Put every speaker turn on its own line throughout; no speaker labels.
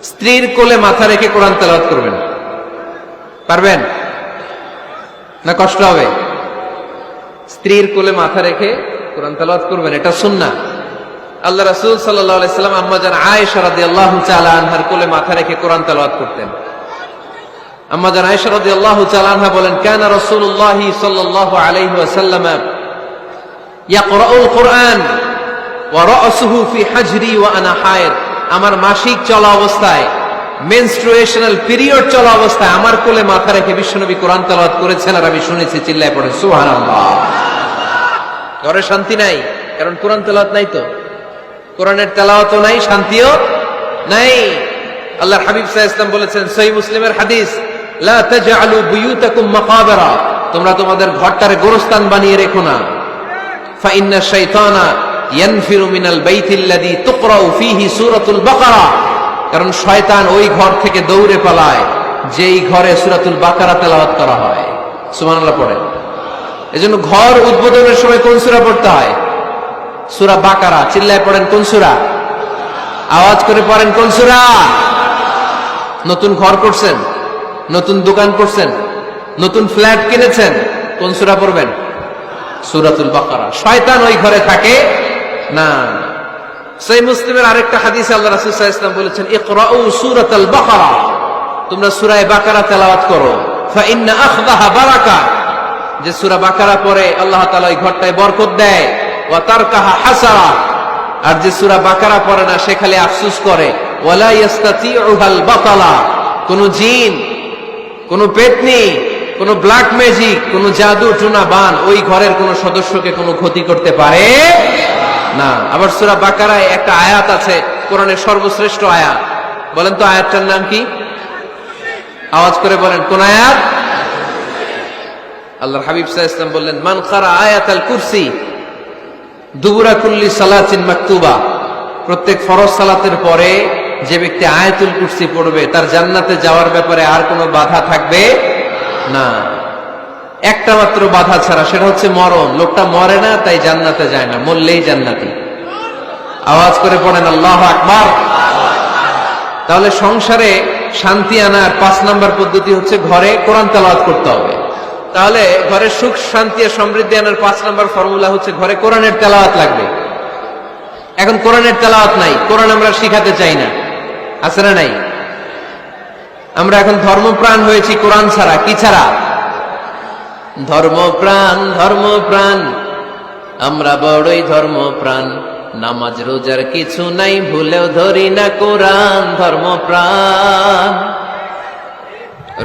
স্ত্রীর কোলে মাথা রেখে কোরআন তেলাওয়াত করবেন, পারবেন না? কষ্ট হবে? স্ত্রীর কোলে মাথা রেখে কোরআন তেলাওয়াত করবেন, এটা সুন্নাহ। আল্লাহ রাসূল সাল্লাল্লাহু আলাইহি সাল্লাম আম্মা জান আয়েশা রাদিয়াল্লাহু তাআলা আনহার কোলে মাথা রেখে কোরআন তেলাওয়াত করতেন। আম্মা জান আয়েশা রাদিয়াল্লাহু তাআলা আনহা বলেন, কানা রাসূলুল্লাহ সাল্লাল্লাহু আলাইহি ওয়াসাল্লাম ইয়াকরাউল কুরআন ওয়া রা'সুহু ফি হাজরি ওয়া আনা হায়েদ। আমার মাসিক চলা অবস্থায়, মেনস্ট্রুয়েশনাল পিরিয়ড চলা অবস্থায় আমার কোলে মাথা রেখে বিশ্বনবী কোরআন তেলাওয়াত করেছেন, আর আমি শুনেছি। চিল্লায় পড়েন সুবহানাল্লাহ। ঘরে শান্তি নাই, কারণ কোরআন তেলাওয়াত নাই। তো কোরআনের তেলাওয়াতও নাই, শান্তিও নাই। আল্লাহর হাবিব সাল্লাল্লাহু আলাইহি ওয়াসাল্লাম বলেছেন, সহিহ মুসলিমের হাদিস, লা তাজআলু বুয়ুতাকুম মাকাবিরা, তোমরা তোমাদের ঘরটারে গোরস্থান বানিয়ে রেখো না। ফা ইন্না শাইতানা ইয়ানফিরু মিনাল বাইতিল্লাযী তুকরাউ ফীহি সূরাতুল বাকারা, কারণ শয়তান ওই ঘর থেকে দৌড়ে পালায় যেই ঘরে সূরাতুল বাকারা তেলাওয়াত করা হয়। সুবহানাল্লাহ পড়েন। এজন্য ঘর উদ্বোধনের সময় কোন সূরা পড়তে হয়? সূরা বাকারা। চিল্লায় পড়েন কোন সূরা? আওয়াজ করে পড়েন কোন সূরা? নতুন ঘর করছেন, নতুন দোকান করছেন, নতুন ফ্ল্যাট কিনেছেন, কোন সূরা পড়বেন? সূরাতুল বাকারা। শয়তান ওই ঘরে থাকে না। সহিহ মুসলিমের আরেকটা হাদিসে আল্লাহ রাসূল সাল্লাল্লাহু আলাইহি ওয়াসাল্লাম বলেছেন, ইকরাউ সূরাতাল বাকারা, তোমরা সূরা বাকারা তেলাওয়াত করো। ফা ইন্না আখযাহা বারাকা, যে সূরা বাকারা পড়ে আল্লাহ তাআলা ওই ঘরটায় বরকত দেয়। ওয়া তারকাহা হাসারা, আর যে সূরা বাকারা পড়ে না সে খালি আফসোস করে। ওয়ালা ইস্তাতিউহাল বাতালা, কোন জিন, কোন পেতনি, কোন ব্ল্যাক ম্যাজিক, কোন জাদু টুনা বান ওই ঘরের কোন সদস্যকে কোনো ক্ষতি করতে পারে না। আবার সূরা বাকারায় একটা আয়াত আছে, কোরআনের সর্বশ্রেষ্ঠ আয়াত। বলেন তো আয়াতটার নাম কি? আওয়াজ করে বলেন কোন আয়াত? আল্লাহর হাবিব সাল্লাল্লাহু আলাইহি ওয়াসাল্লাম বললেন, মান ক্বারা আয়াতাল কুরসি দুবুরা কুল্লি সালাতিন মাকতুবা, প্রত্যেক ফরজ সালাতের পরে যে ব্যক্তি আয়াতুল কুরসি পড়বে তার জান্নাতে যাওয়ার ব্যাপারে আর কোনো বাধা থাকবে না। একটা মাত্র বাধা ছাড়া, সেটা হচ্ছে মরণ। লোকটা মরে না তাই জান্নাতে যায় না, মরলেই জান্নাতি। আওয়াজ করে পড়েন আল্লাহু আকবার। তাহলে সংসারে শান্তি আনার 5 নাম্বার পদ্ধতি হচ্ছে ঘরে কোরআন তেলাওয়াত করতে হবে। তাহলে ঘরে সুখ শান্তি আর সমৃদ্ধি আনার 5 নাম্বার ফর্মুলা হচ্ছে ঘরে কোরআনের তেলাওয়াত লাগবে। এখন কোরআনের তেলাওয়াত নাই, কোরআন আমরা শিখাতে চাই না, আছে না নাই? আমরা এখন ধর্মপ্রাণ হয়েছি কোরআন ছাড়া। কি ছাড়া? ধর্মপ্রাণ, ধর্মপ্রাণ, আমরা বড়ই ধর্মপ্রাণ। নামাজ রোজার কিছু নাই, ভুলেও ধরি না কোরআন। ধর্মপ্রাণ।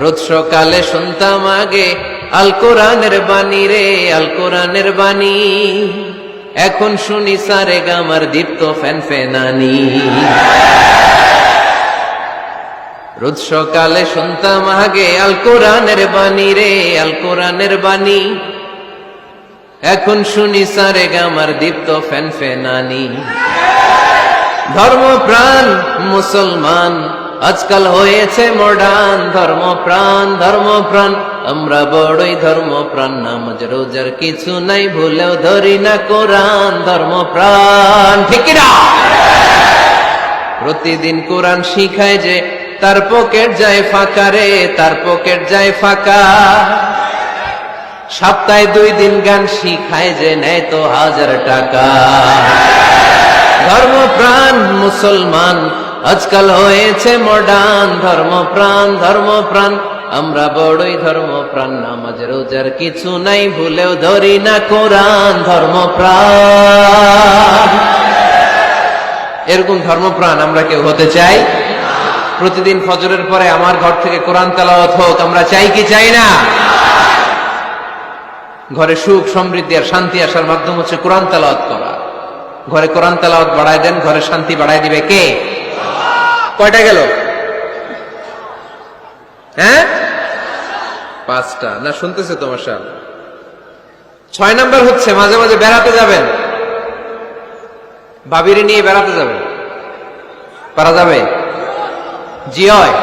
রোজ সকালে শুনতাম আগে আল কোরআনের বাণী রে, আল কোরআনের বাণী। এখন শুনি সারে গামার দীপ্ত ফ্যান ফেনানি। রোজ সকালে শুনতাম আগে আল কোরআনের বাণী রে, আল কোরআনের বাণী। এখন শুনি সারে গামার দীপ্ত ফ্যান ফেনানি। ধর্মপ্রাণ মুসলমান আজকাল হয়েছে মডার্ন। ধর্মপ্রাণ, ধর্মপ্রাণ, আমরা বড়ই ধর্মপ্রাণ। নামাজ রোজার কিছু নাই, ভুলেও ধরি না কোরআন। ধর্মপ্রাণ, ঠিক না? প্রতিদিন কোরআন শিখায় যে তার পকেট যায় ফাঁকা রে, তার পকেট যায় ফাঁকা। সপ্তাহে 2 দিন গান শিখায় যে নেয় তো 1000 টাকা। ধর্মপ্রাণ মুসলমান আজকাল হয়েছে মডার্ন। ধর্মপ্রাণ, ধর্মপ্রাণ, আমরা বড়ই ধর্মপ্রাণ। নামাজ রোজার কিছু নাই, ভুলেও ধরি না কোরআন। ধর্মপ্রাণ। এরকম ধর্মপ্রাণ আমরা কেউ হতে চাই? প্রতিদিন ফজরের পরে আমার ঘর থেকে কোরআন তেলাওয়াত হোক, আমরা চাই কি চাই না? ঘরে সুখ সমৃদ্ধি আর শান্তি আসার মাধ্যম হচ্ছে কোরআন তেলাওয়াত করা। ঘরে কোরআন তেলাওয়াত বাড়ায় দেন, ঘরে শান্তি বাড়ায় দিবে কে? কয়টা গেল? হ্যাঁ, 5টা না? শুনতেছে তোমার সাল। 6 নাম্বার হচ্ছে মাঝে মাঝে বেড়াতে যাবেন, ভাবিরে নিয়ে বেড়াতে যাবেন। পারা যাবে? জি হয়।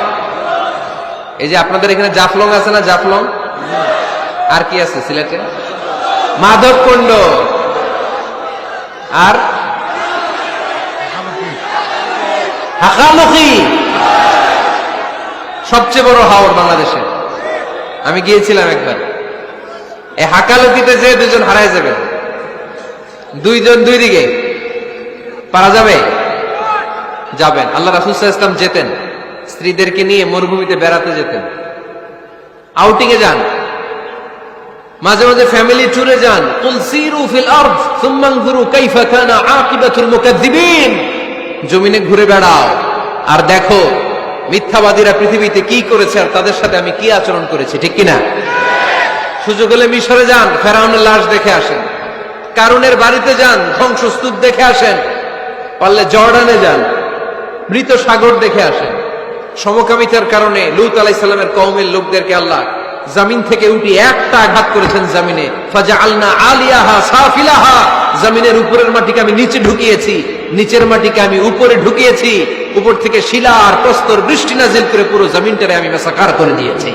এই যে আপনাদের এখানে জাফলং আছে না? জাফলং আর কি আছে সিলেটে? মাধবকুণ্ড আর হাকামুখী। সবচেয়ে বড় হাওর বাংলাদেশে। আমি গিয়েছিলাম একবার। এই হাকালুকিতে যে দুজন হারায় যাবেন, দুইজন দুই দিকে, পারা যাবে? যাবেন। আল্লাহ রাসূল সাল্লাল্লাহু আলাইহি ওয়াসাল্লাম যেতেন, স্ত্রীদেরকে নিয়ে মরুভূমিতে বেড়াতে যেতেন, আউটিং এ যান, মাঝে মাঝে ফ্যামিলি ট্যুরে যান। কুল সিরু ফিল আরদ সুম্মা আনজুরু কাইফা কানা আকিবাতুল মুকাজ্জিবিন। জমিনে ঘুরে বেড়াও আর দেখো মিথ্যাবাদীরা পৃথিবীতে কি করেছে আর তাদের সাথে আমি কি আচরণ করেছি, ঠিক কিনা? সুযোগ হলে মিশরে যান, ফেরাউনের লাশ দেখে আসেন। কারুনের বাড়িতে যান, ধ্বংসস্তূপ দেখে আসেন। পারলে জর্ডানে যান, মৃত সাগর দেখে আসেন। সমকামিতার কারণে লূত আলাইহিস সালামের কওমের লোকদেরকে আল্লাহ জমিন থেকে উঠে একটা আঘাত করেছেন জমিনে। ফাজআলনা আলিয়াহা সাফিলাহা, জমিনের উপরের মাটিকে আমি নিচে ঢুকিয়েছি, নিচের মাটিকে আমি উপরে ঢুকিয়েছি। উপর থেকে শিলা আর প্রস্তর বৃষ্টি নাজিল করে পুরো জমিনটারে আমি মেসাকার করে দিয়েছি।